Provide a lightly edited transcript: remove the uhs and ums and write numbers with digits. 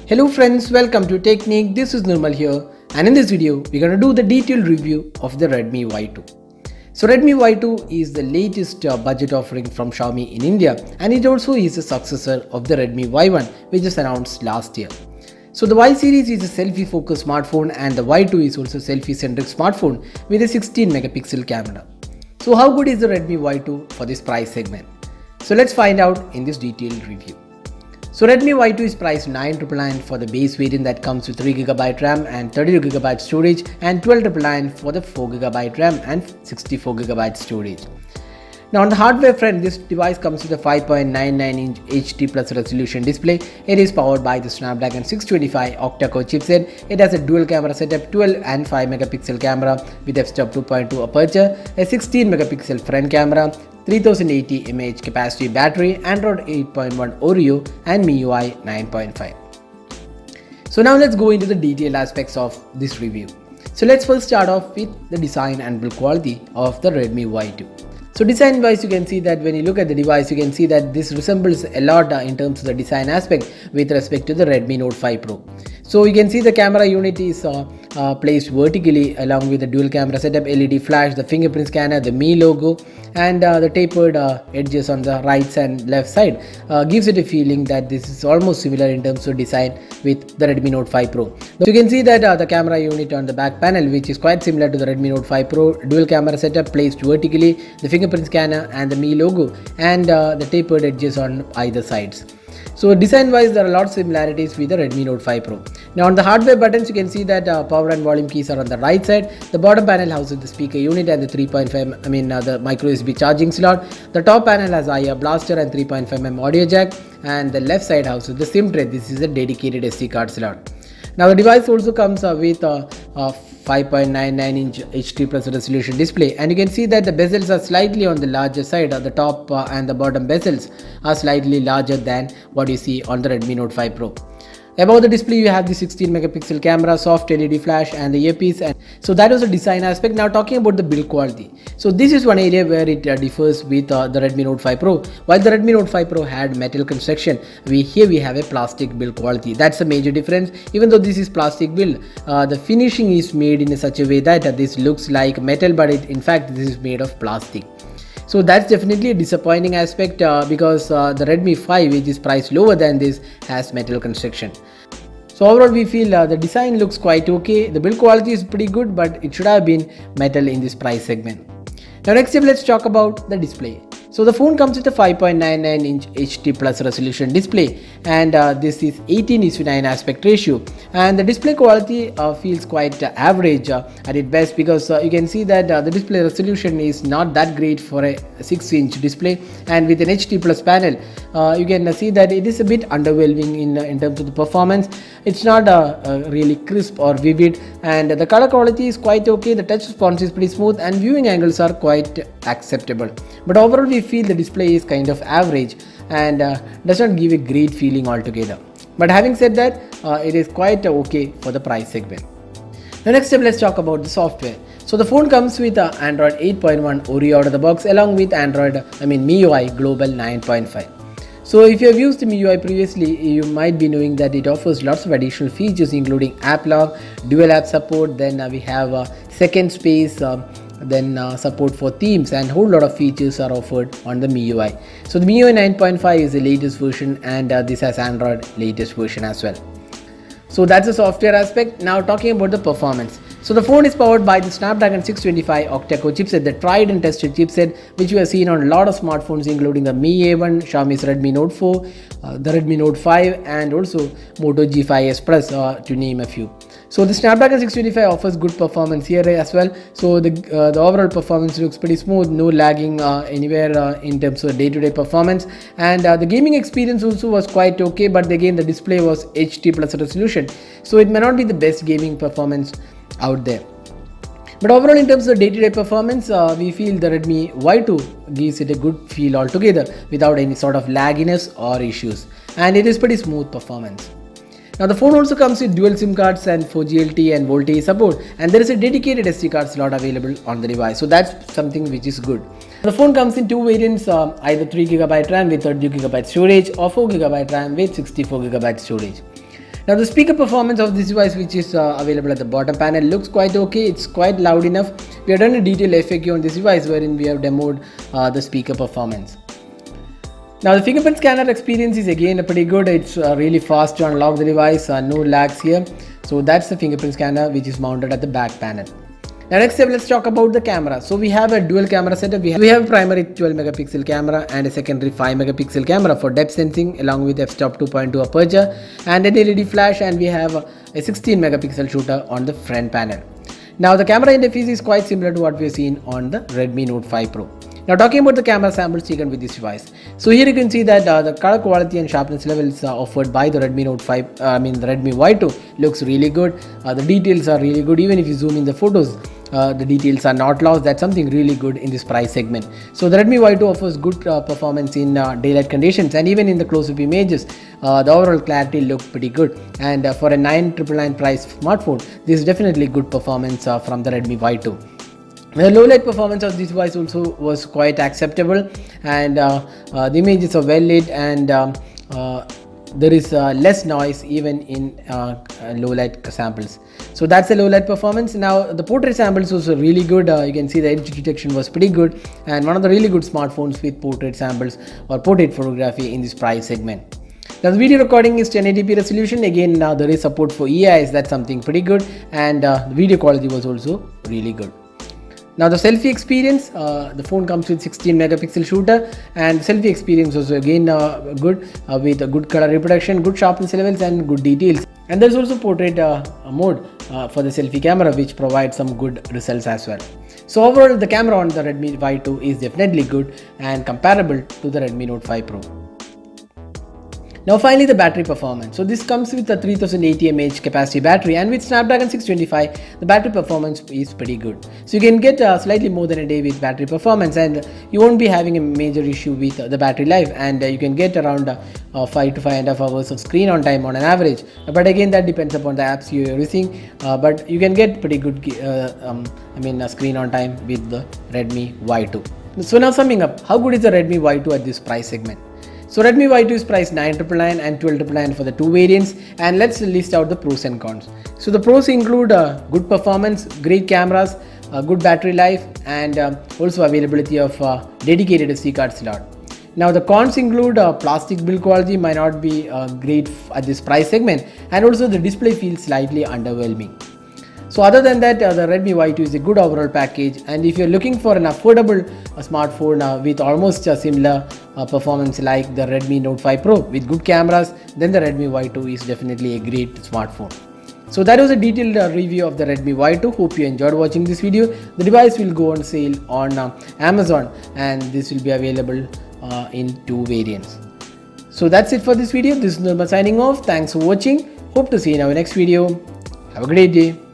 Hello friends, welcome to Technique. This is Nirmal here, and in this video we're going to do the detailed review of the Redmi Y2. So Redmi Y2 is the latest budget offering from Xiaomi in India, and it also is a successor of the Redmi Y1 which was announced last year. So the Y series is a selfie focused smartphone and the Y2 is also a selfie centric smartphone with a 16 megapixel camera. So how good is the Redmi Y2 for this price segment? So let's find out in this detailed review. So Redmi Y2 is priced 9,999 for the base variant that comes with 3GB RAM and 32GB storage, and 12,999 for the 4GB RAM and 64GB storage. Now on the hardware front, this device comes with a 5.99-inch HD plus resolution display. It is powered by the Snapdragon 625 octa-core chipset. It has a dual camera setup, 12 and 5 megapixel camera with f-stop 2.2 aperture, a 16 megapixel front camera, 3080 mAh capacity battery, Android 8.1 Oreo and MIUI 9.5. So now let's go into the detailed aspects of this review. So let's first start off with the design and build quality of the Redmi Y2. So design wise, you can see that when you look at the device, you can see that this resembles a lot in terms of the design aspect with respect to the Redmi Note 5 Pro. So you can see the camera unit is placed vertically along with the dual camera setup, LED flash, the fingerprint scanner, the Mi logo, and the tapered edges on the right and left side gives it a feeling that this is almost similar in terms of design with the Redmi Note 5 Pro. So you can see that the camera unit on the back panel, which is quite similar to the Redmi Note 5 Pro, dual camera setup placed vertically, the fingerprint scanner and the Mi logo, and the tapered edges on either sides. So design wise, there are a lot of similarities with the Redmi Note 5 Pro. Now on the hardware buttons, you can see that power and volume keys are on the right side. The bottom panel houses the speaker unit and the 3.5 the micro USB charging slot. The top panel has IR blaster and 3.5mm audio jack, and the left side houses the SIM tray. This is a dedicated SD card slot. Now the device also comes with a 5.99-inch HD plus resolution display, and you can see that the bezels are slightly on the larger side. The top and the bottom bezels are slightly larger than what you see on the Redmi Note 5 Pro. Above the display, you have the 16 megapixel camera, soft LED flash and the earpiece, and so that was a design aspect. Now talking about the build quality. So this is one area where it differs with the Redmi Note 5 Pro. While the Redmi Note 5 Pro had metal construction, here we have a plastic build quality. That's a major difference. Even though this is plastic build, the finishing is made in such a way that this looks like metal, but in fact this is made of plastic. So that's definitely a disappointing aspect because the Redmi 5, which is priced lower than this, has metal construction. So overall we feel the design looks quite okay. The build quality is pretty good, but it should have been metal in this price segment. Now next up, let's talk about the display. So the phone comes with a 5.99-inch HD plus resolution display, and this is 18:9 aspect ratio, and the display quality feels quite average at its best, because you can see that the display resolution is not that great for a 6-inch display, and with an HD plus panel you can see that it is a bit underwhelming in terms of the performance. It's not really crisp or vivid, and the color quality is quite okay. The touch response is pretty smooth and viewing angles are quite acceptable, but overall we feel the display is kind of average and does not give a great feeling altogether. But having said that, it is quite okay for the price segment. Now next up, let's talk about the software. So the phone comes with Android 8.1 Oreo out of the box, along with MIUI Global 9.5. So if you have used the MIUI previously, you might be knowing that it offers lots of additional features, including app lock, dual app support, then we have second space, then support for themes, and whole lot of features are offered on the MIUI. So the MIUI 9.5 is the latest version, and this has Android latest version as well. So that's the software aspect. Now talking about the performance. So the phone is powered by the Snapdragon 625 octa-core chipset, the tried and tested chipset which you have seen on a lot of smartphones, including the Mi A1, Xiaomi's Redmi Note 4, the Redmi Note 5, and also Moto G5s Plus, to name a few. So the Snapdragon 625 offers good performance here as well. So the overall performance looks pretty smooth, no lagging anywhere in terms of day-to-day performance, and the gaming experience also was quite okay, but again the display was HD plus resolution, so it may not be the best gaming performance out there. But overall, in terms of day-to-day performance, we feel the Redmi Y2 gives it a good feel altogether without any sort of lagginess or issues, and it is pretty smooth performance. Now the phone also comes with dual SIM cards and 4G LTE and VoLTE support, and there is a dedicated SD card slot available on the device, so that's something which is good. The phone comes in two variants, either 3GB RAM with 32GB storage or 4GB RAM with 64GB storage. Now the speaker performance of this device, which is available at the bottom panel, looks quite okay. It's quite loud enough. We have done a detailed FAQ on this device wherein we have demoed the speaker performance. Now the fingerprint scanner experience is again pretty good. It's really fast to unlock the device, no lags here. So that's the fingerprint scanner which is mounted at the back panel. Now next step, let's talk about the camera. So we have a dual camera setup. We have a primary 12 megapixel camera and a secondary 5 megapixel camera for depth sensing along with f-stop 2.2 aperture and an LED flash, and we have a 16 megapixel shooter on the front panel. Now the camera interface is quite similar to what we have seen on the Redmi Note 5 Pro. Now talking about the camera samples taken with this device. So here you can see that the color quality and sharpness levels offered by the Redmi Note 5, the Redmi Y2 looks really good. The details are really good. Even if you zoom in the photos, the details are not lost. That's something really good in this price segment. So the Redmi Y2 offers good performance in daylight conditions, and even in the close-up images, the overall clarity looks pretty good. And for a 999 price smartphone, this is definitely good performance from the Redmi Y2. The low light performance of this device also was quite acceptable, and the images are well lit, and there is less noise even in low light samples. So that's the low light performance. Now the portrait samples was really good. You can see the edge detection was pretty good, and one of the really good smartphones with portrait samples or portrait photography in this price segment. Now the video recording is 1080p resolution. Again, there is support for EIS. That's something pretty good, and the video quality was also really good. Now the selfie experience, the phone comes with 16 megapixel shooter, and selfie experience was again good with a good color reproduction, good sharpness levels and good details. And there's also portrait mode for the selfie camera, which provides some good results as well. So overall, the camera on the Redmi Y2 is definitely good and comparable to the Redmi Note 5 Pro. Now finally, the battery performance. So this comes with a 3080 mAh capacity battery, and with Snapdragon 625, the battery performance is pretty good. So you can get slightly more than a day with battery performance, and you won't be having a major issue with the battery life, and you can get around 5 to 5.5 hours of screen on time on an average. But again, that depends upon the apps you are using, but you can get pretty good screen on time with the Redmi Y2. So now summing up, how good is the Redmi Y2 at this price segment? So Redmi Y2 is priced 999 and 1299 for the two variants, and let's list out the pros and cons. So the pros include good performance, great cameras, good battery life, and also availability of dedicated SD card slot. Now the cons include plastic build quality might not be great at this price segment, and also the display feels slightly underwhelming. So other than that, the Redmi Y2 is a good overall package, and if you're looking for an affordable smartphone with almost a similar performance like the Redmi Note 5 Pro with good cameras, then the Redmi Y2 is definitely a great smartphone. So that was a detailed review of the Redmi Y2. Hope you enjoyed watching this video. The device will go on sale on Amazon, and this will be available in two variants. So that's it for this video. This is Nirmal signing off. Thanks for watching. Hope to see you in our next video. Have a great day.